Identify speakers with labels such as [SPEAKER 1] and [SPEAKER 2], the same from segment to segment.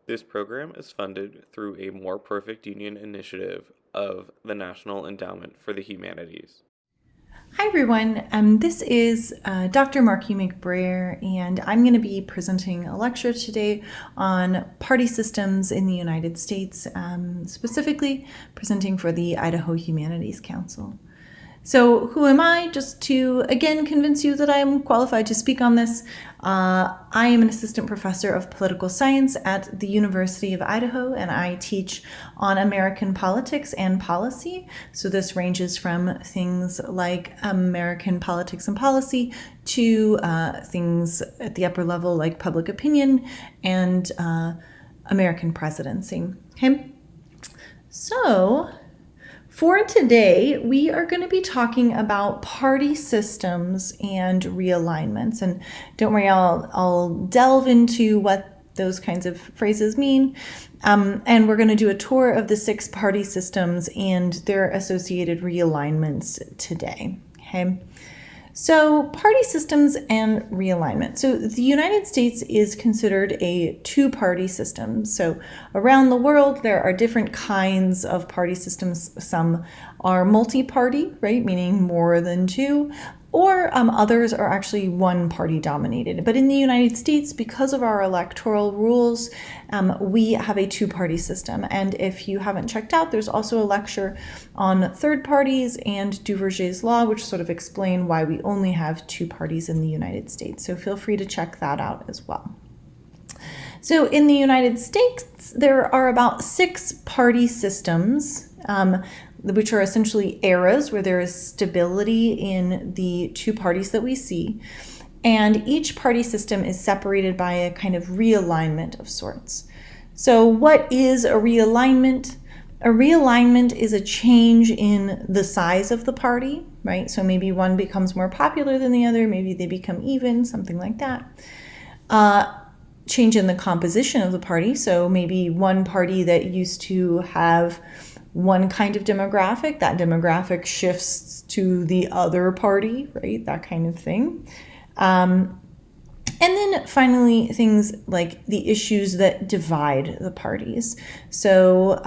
[SPEAKER 1] This program is funded through a More Perfect Union initiative of the National Endowment for the Humanities.
[SPEAKER 2] Hi everyone, this is Dr. Markie McBrayer, and I'm going to be presenting a lecture today on party systems in the United States, specifically presenting for the Idaho Humanities Council. So who am I? Just to again convince you that I am qualified to speak on this. I am an assistant professor of political science at the University of Idaho, and I teach on American politics and policy. So this ranges from things like American politics and policy to things at the upper level like public opinion and American presidency. Okay, so for today, we are going to be talking about party systems and realignments. And don't worry, I'll delve into what those kinds of phrases mean. And we're going to do a tour of the 6 party systems and their associated realignments today. Okay. So party systems and realignment. So the United States is considered a two-party system. So around the world, there are different kinds of party systems. Some are multi-party, right, meaning more than two, or others are actually one-party dominated. But in the United States, because of our electoral rules, we have a two-party system. And if you haven't checked out, there's also a lecture on third parties and Duverger's law, which sort of explain why we only have two parties in the United States. So feel free to check that out as well. So in the United States, there are about 6 party systems, which are essentially eras where there is stability in the two parties that we see. And each party system is separated by a kind of realignment of sorts. So what is a realignment? A realignment is a change in the size of the party, right? So maybe one becomes more popular than the other, maybe they become even, something like that. Change in the composition of the party. So maybe one party that used to have one kind of demographic, that demographic shifts to the other party, right? That kind of thing. And then finally, things like the issues that divide the parties. So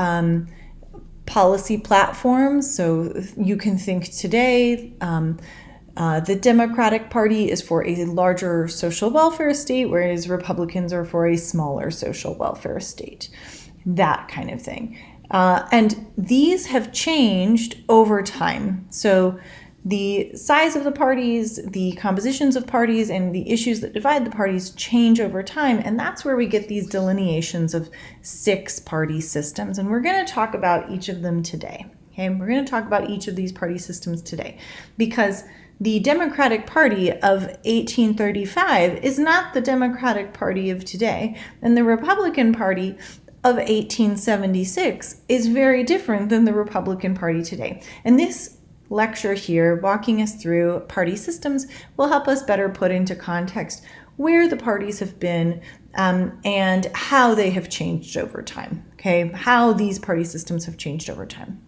[SPEAKER 2] policy platforms. So you can think today, the Democratic Party is for a larger social welfare state, whereas Republicans are for a smaller social welfare state. That kind of thing. And these have changed over time. So the size of the parties, the compositions of parties, and the issues that divide the parties change over time. And that's where we get these delineations of 6 party systems. And we're going to talk about each of them today. Okay, we're going to talk about each of these party systems today because the Democratic Party of 1835 is not the Democratic Party of today, and the Republican Party of 1876 is very different than the Republican Party today. And this lecture here, walking us through party systems, will help us better put into context where the parties have been and how they have changed over time, okay? How these party systems have changed over time.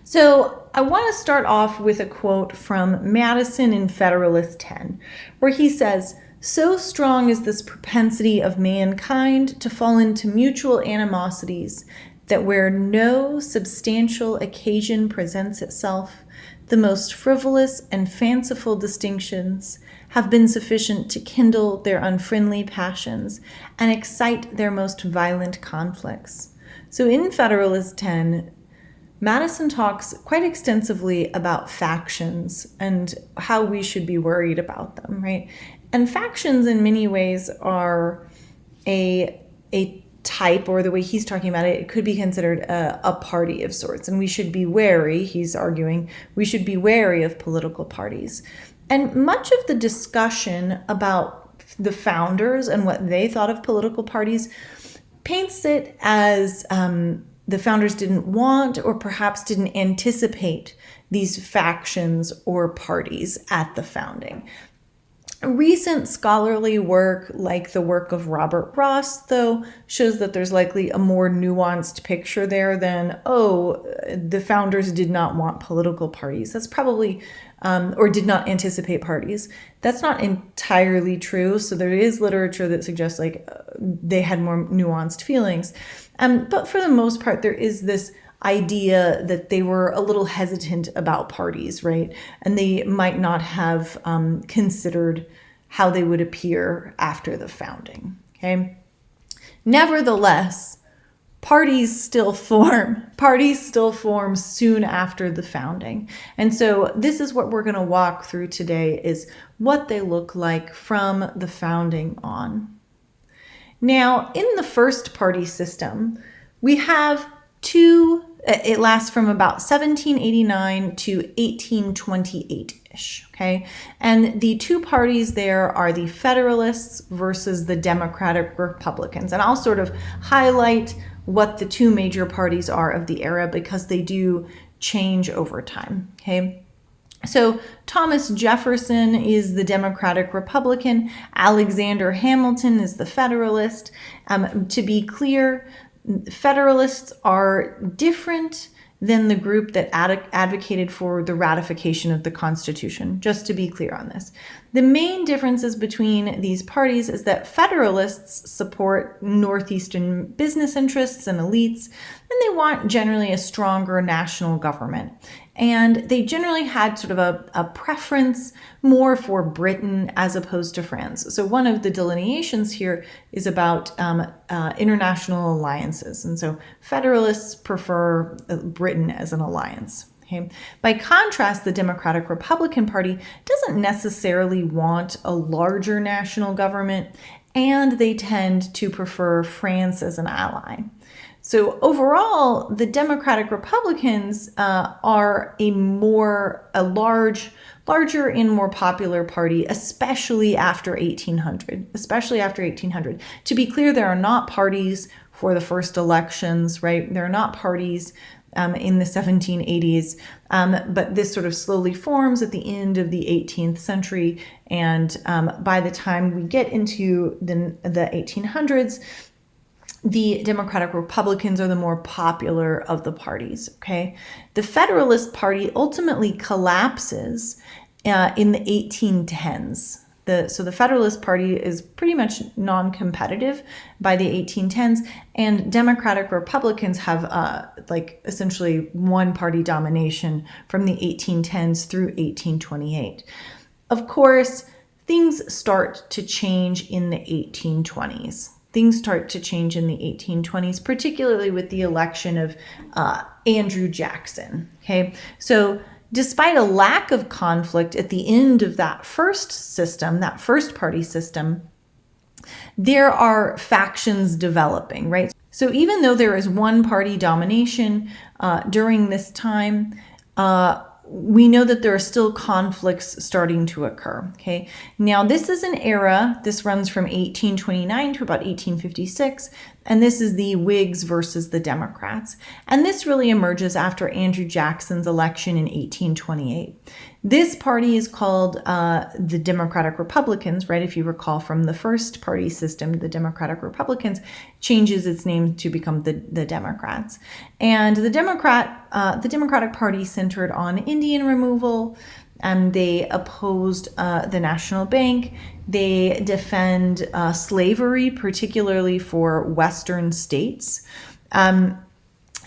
[SPEAKER 2] So I want to start off with a quote from Madison in Federalist 10, where he says, "So strong is this propensity of mankind to fall into mutual animosities that where no substantial occasion presents itself, the most frivolous and fanciful distinctions have been sufficient to kindle their unfriendly passions and excite their most violent conflicts." So in Federalist 10, Madison talks quite extensively about factions and how we should be worried about them, right? And factions in many ways are a type, or the way he's talking about it, it could be considered a party of sorts. And we should be wary, he's arguing, we should be wary of political parties. And much of the discussion about the founders and what they thought of political parties paints it as the founders didn't want or perhaps didn't anticipate these factions or parties at the founding. Recent scholarly work, like the work of Robert Ross, though, shows that there's likely a more nuanced picture there than, oh, the founders did not want political parties. That's probably, or did not anticipate parties. That's not entirely true. So there is literature that suggests like they had more nuanced feelings. But for the most part, there is this idea that they were a little hesitant about parties, right? And they might not have considered how they would appear after the founding, okay? Nevertheless, parties still form. Parties still form soon after the founding. And so this is what we're going to walk through today, is what they look like from the founding on. Now, in the first party system, we have two. It lasts from about 1789 to 1828-ish, okay? And the two parties there are the Federalists versus the Democratic Republicans. And I'll sort of highlight what the two major parties are of the era because they do change over time, okay? So Thomas Jefferson is the Democratic Republican. Alexander Hamilton is the Federalist. To be clear, Federalists are different than the group that advocated for the ratification of the Constitution, just to be clear on this. The main differences between these parties is that Federalists support Northeastern business interests and elites, and they want generally a stronger national government. And they generally had sort of a preference more for Britain as opposed to France. So one of the delineations here is about international alliances. And so Federalists prefer Britain as an alliance. Okay. By contrast, the Democratic Republican Party doesn't necessarily want a larger national government, and they tend to prefer France as an ally. So overall, the Democratic Republicans are a larger and more popular party, especially after 1800. To be clear, there are not parties for the first elections, right? There are not parties in the 1780s, but this sort of slowly forms at the end of the 18th century. And by the time we get into the 1800s, the Democratic Republicans are the more popular of the parties, okay? The Federalist Party ultimately collapses in the 1810s. So the Federalist Party is pretty much non-competitive by the 1810s, and Democratic Republicans have essentially one-party domination from the 1810s through 1828. Of course, things start to change in the 1820s. Things start to change in the 1820s, particularly with the election of Andrew Jackson. Okay, so despite a lack of conflict at the end of that first system, that first party system, there are factions developing, right? So even though there is one party domination during this time, we know that there are still conflicts starting to occur, okay? Now, this is an era, this runs from 1829 to about 1856, and this is the Whigs versus the Democrats. And this really emerges after Andrew Jackson's election in 1828. This party is called the Democratic Republicans, right? If you recall from the first party system, the Democratic Republicans changes its name to become the Democrats. And the Democratic Party centered on Indian removal. They opposed the National Bank. They defend slavery, particularly for Western states.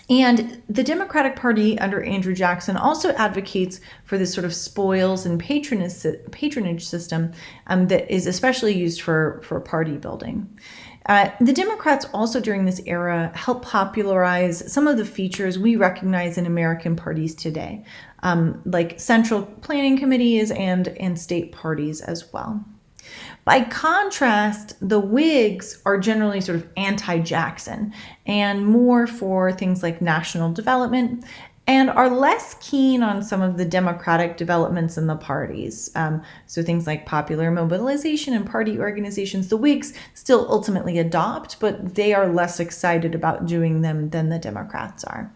[SPEAKER 2] And the Democratic Party under Andrew Jackson also advocates for this sort of spoils and patronage system that is especially used for party building. The Democrats also during this era helped popularize some of the features we recognize in American parties today, like central planning committees and state parties as well. By contrast, the Whigs are generally sort of anti-Jackson and more for things like national development and are less keen on some of the democratic developments in the parties. So things like popular mobilization and party organizations, the Whigs still ultimately adopt, but they are less excited about doing them than the Democrats are.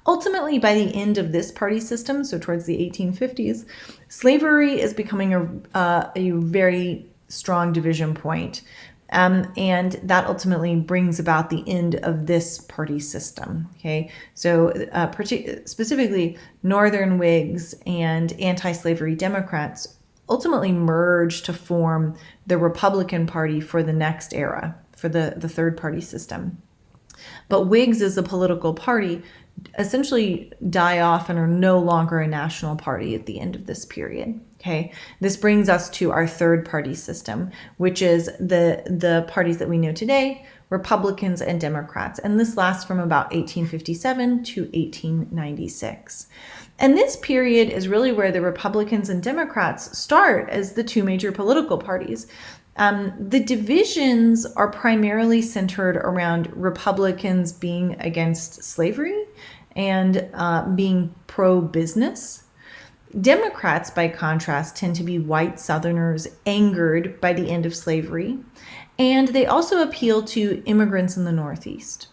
[SPEAKER 2] Ultimately, by the end of this party system, so towards the 1850s, slavery is becoming a very strong division point. And that ultimately brings about the end of this party system. Okay, so specifically, Northern Whigs and anti-slavery Democrats ultimately merge to form the Republican Party for the next era, for the third party system. But Whigs as a political party essentially die off and are no longer a national party at the end of this period. Okay, this brings us to our third party system, which is the parties that we know today, Republicans and Democrats. And this lasts from about 1857 to 1896. And this period is really where the Republicans and Democrats start as the two major political parties. The divisions are primarily centered around Republicans being against slavery and being pro-business. Democrats, by contrast, tend to be white Southerners angered by the end of slavery, and they also appeal to immigrants in the Northeast.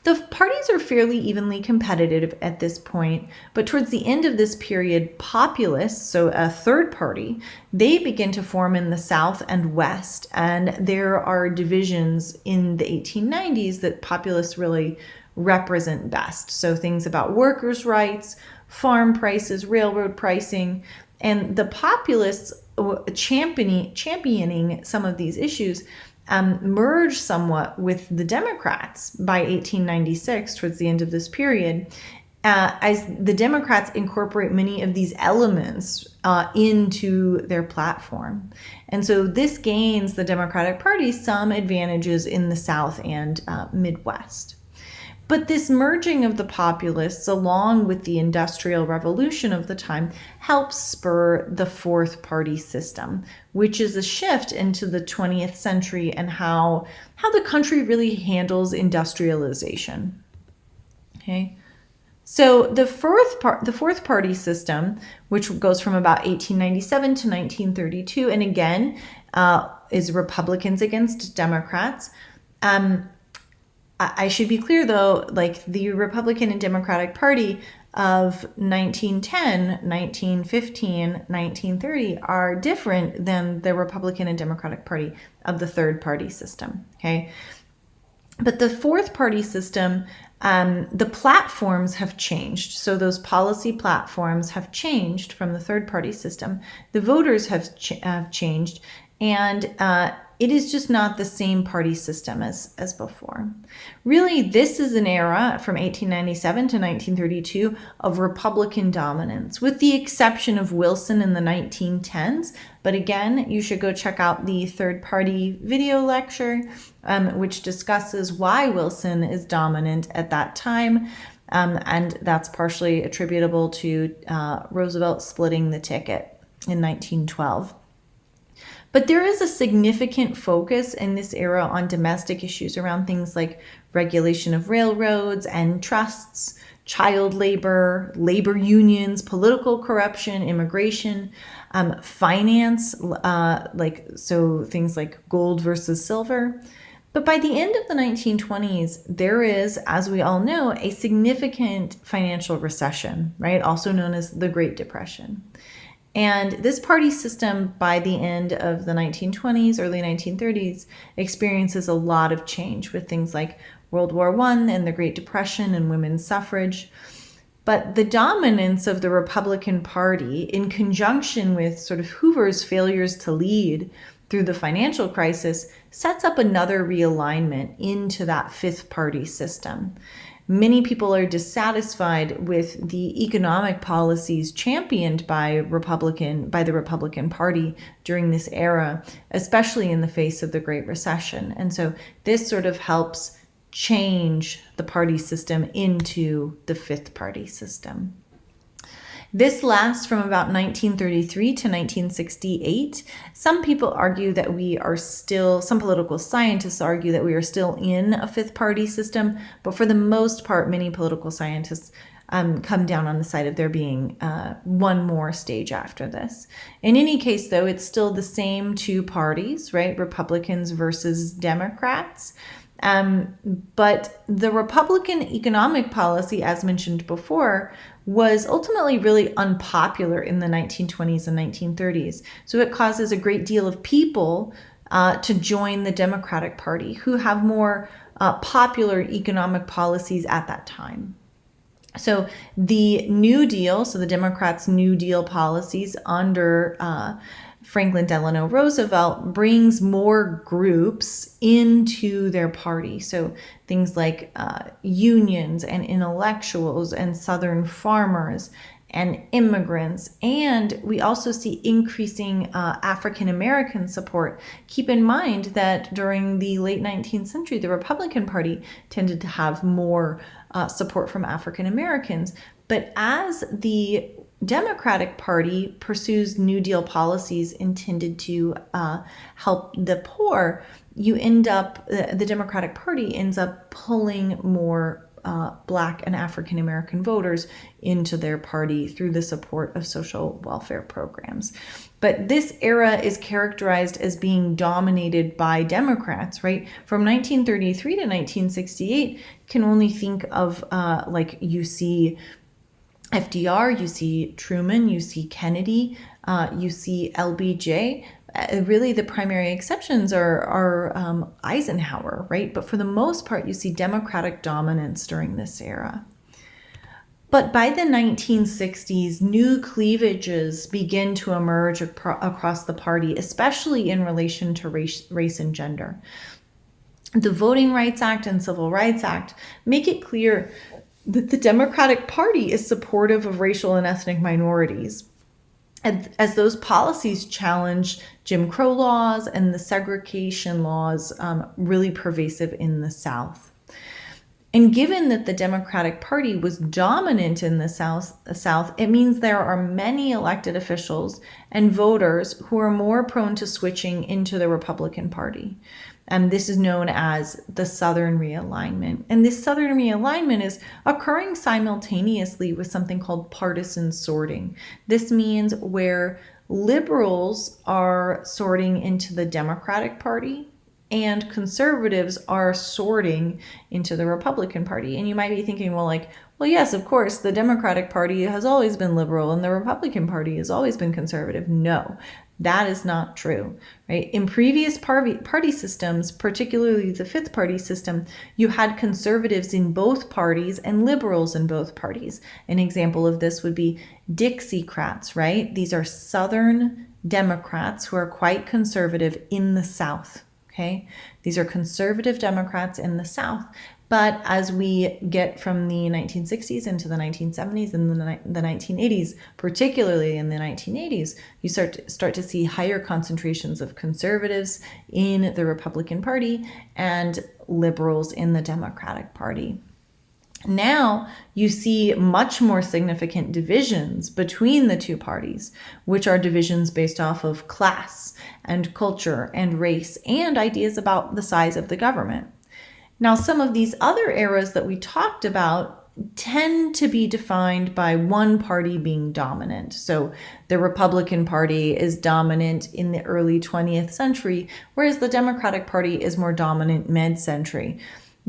[SPEAKER 2] The parties are fairly evenly competitive at this point, but towards the end of this period, populists, so a third party, they begin to form in the South and West, and there are divisions in the 1890s that populists really represent best. So things about workers' rights, farm prices, railroad pricing, and the populists championing some of these issues merge somewhat with the Democrats by 1896, towards the end of this period, as the Democrats incorporate many of these elements into their platform. And so this gains the Democratic Party some advantages in the South and Midwest. But this merging of the populists, along with the Industrial Revolution of the time, helps spur the fourth party system, which is a shift into the 20th century and how the country really handles industrialization. Okay, so the fourth party system, which goes from about 1897 to 1932, and again is Republicans against Democrats. I should be clear, though, like the Republican and Democratic Party of 1910, 1915, 1930 are different than the Republican and Democratic Party of the third party system, okay? But the fourth party system, the platforms have changed. So those policy platforms have changed from the third party system. The voters have changed, and it is just not the same party system as before. Really, this is an era from 1897 to 1932 of Republican dominance, with the exception of Wilson in the 1910s. But again, you should go check out the third party video lecture, which discusses why Wilson is dominant at that time. And that's partially attributable to Roosevelt splitting the ticket in 1912. But there is a significant focus in this era on domestic issues around things like regulation of railroads and trusts, child labor, labor unions, political corruption, immigration, finance, so things like gold versus silver. But by the end of the 1920s, there is, as we all know, a significant financial recession, right? Also known as the Great Depression. And this party system, by the end of the 1920s, early 1930s, experiences a lot of change with things like World War I and the Great Depression and women's suffrage. But the dominance of the Republican Party, in conjunction with sort of Hoover's failures to lead through the financial crisis, sets up another realignment into that fifth party system. Many people are dissatisfied with the economic policies championed by the Republican Party during this era, especially in the face of the Great Recession. And so this sort of helps change the party system into the fifth party system. This lasts from about 1933 to 1968. Some people argue that some political scientists argue that we are still in a fifth party system, but for the most part, many political scientists come down on the side of there being one more stage after this. In any case, though, it's still the same two parties, right? Republicans versus Democrats. But the Republican economic policy, as mentioned before, was ultimately really unpopular in the 1920s and 1930s. So it causes a great deal of people to join the Democratic Party who have more popular economic policies at that time. So the New Deal, so the Democrats' New Deal policies under Franklin Delano Roosevelt brings more groups into their party. So things like unions and intellectuals and Southern farmers and immigrants. And we also see increasing African American support. Keep in mind that during the late 19th century, the Republican Party tended to have more support from African Americans. But as the Democratic Party pursues New Deal policies intended to help the poor, the Democratic Party ends up pulling more Black and African American voters into their party through the support of social welfare programs. But this era is characterized as being dominated by Democrats, right? From 1933 to 1968, can only think of like you see FDR, you see Truman, you see Kennedy, you see LBJ. Really, the primary exceptions are Eisenhower, right? But for the most part, you see Democratic dominance during this era. But by the 1960s, new cleavages begin to emerge across the party, especially in relation to race and gender. The Voting Rights Act and Civil Rights Act make it clear that the Democratic Party is supportive of racial and ethnic minorities, as those policies challenge Jim Crow laws and the segregation laws really pervasive in the South. And given that the Democratic Party was dominant in the South, it means there are many elected officials and voters who are more prone to switching into the Republican Party. And this is known as the Southern Realignment. And this Southern Realignment is occurring simultaneously with something called partisan sorting. This means where liberals are sorting into the Democratic Party and conservatives are sorting into the Republican Party. And you might be thinking, well, yes, of course, the Democratic Party has always been liberal and the Republican Party has always been conservative. No, that is not true, right? In previous party systems, particularly the fifth party system, you had conservatives in both parties and liberals in both parties. An example of this would be Dixiecrats, right? These are Southern Democrats who are quite conservative in the South. Okay, these are conservative Democrats in the South. But as we get from the 1960s into the 1970s and the 1980s, particularly in the 1980s, you start to see higher concentrations of conservatives in the Republican Party and liberals in the Democratic Party. Now you see much more significant divisions between the two parties, which are divisions based off of class and culture and race and ideas about the size of the government. Now, some of these other eras that we talked about tend to be defined by one party being dominant. So the Republican Party is dominant in the early 20th century, whereas the Democratic Party is more dominant mid-century.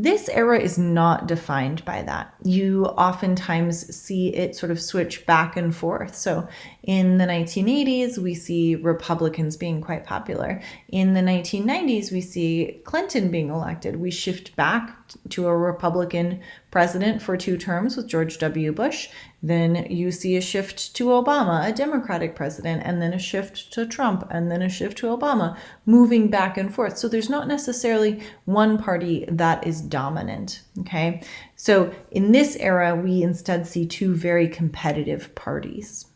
[SPEAKER 2] This era is not defined by that. You oftentimes see it sort of switch back and forth. So in the 1980s, we see Republicans being quite popular. In the 1990s, we see Clinton being elected. We shift back to a Republican president for 2 terms with George W. Bush. Then you see a shift to Obama, a Democratic president, and then a shift to Trump, and then a shift to Obama, moving back and forth. So there's not necessarily one party that is dominant, okay? So in this era, we instead see 2 very competitive parties.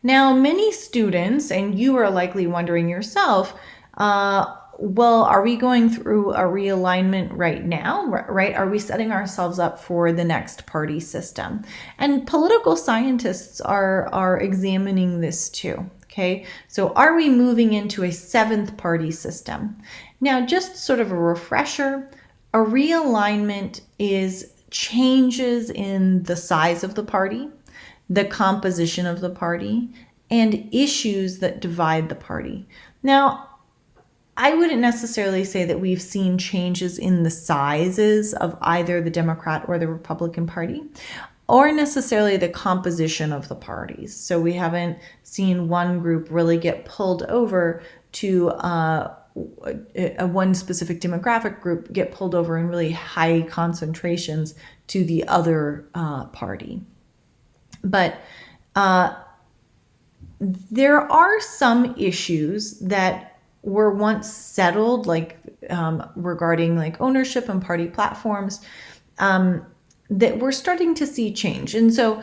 [SPEAKER 2] Now, many students, and you are likely wondering yourself, well, are we going through a realignment right now, right? Are we setting ourselves up for the next party system? And political scientists are examining this too, okay? So are we moving into a 7th party system? Now, just sort of a refresher, a realignment is changes in the size of the party, the composition of the party, and issues that divide the party. Now, I wouldn't necessarily say that we've seen changes in the sizes of either the Democrat or the Republican Party, or necessarily the composition of the parties. So we haven't seen one group really get pulled over to one specific demographic group get pulled over in really high concentrations to the other party. But there are some issues that were once settled, like regarding like ownership and party platforms, that we're starting to see change. And so,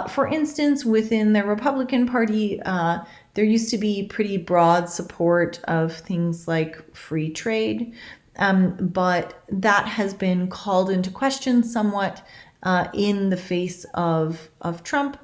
[SPEAKER 2] for instance, within the Republican Party, there used to be pretty broad support of things like free trade, but that has been called into question somewhat in the face of Trump.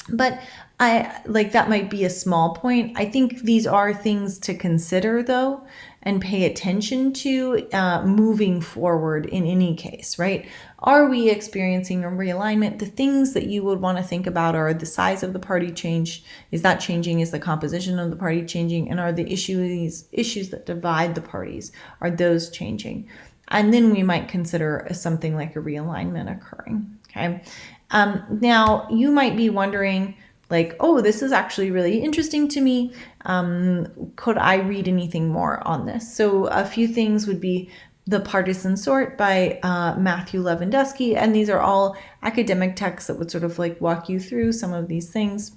[SPEAKER 2] But that might be a small point. I think these are things to consider, though, and pay attention to moving forward in any case, right? Are we experiencing a realignment? The things that you would want to think about are the size of the party change. Is that changing? Is the composition of the party changing? And are the issues that divide the parties, are those changing? And then we might consider something like a realignment occurring, okay? Now, you might be wondering, like, oh, this is actually really interesting to me. Could I read anything more on this? So a few things would be The Partisan Sort by Matthew Lewandowski. And these are all academic texts that would sort of like walk you through some of these things.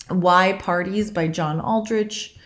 [SPEAKER 2] Why Parties by John Aldrich.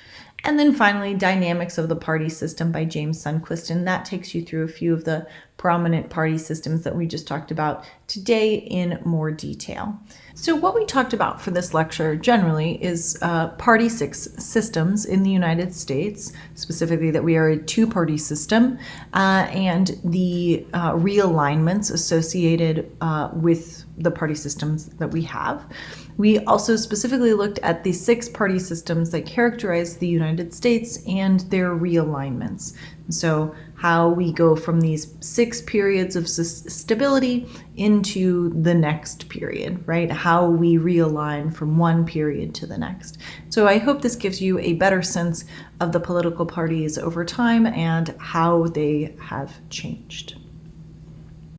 [SPEAKER 2] And then finally, Dynamics of the Party System by James Sundquist. And that takes you through a few of the prominent party systems that we just talked about today in more detail. So what we talked about for this lecture generally is party systems in the United States, specifically that we are a two-party system, and the realignments associated with the party systems that we have. We also specifically looked at the 6 party systems that characterize the United States and their realignments. So how we go from these 6 periods of stability into the next period, right? How we realign from one period to the next. So I hope this gives you a better sense of the political parties over time and how they have changed.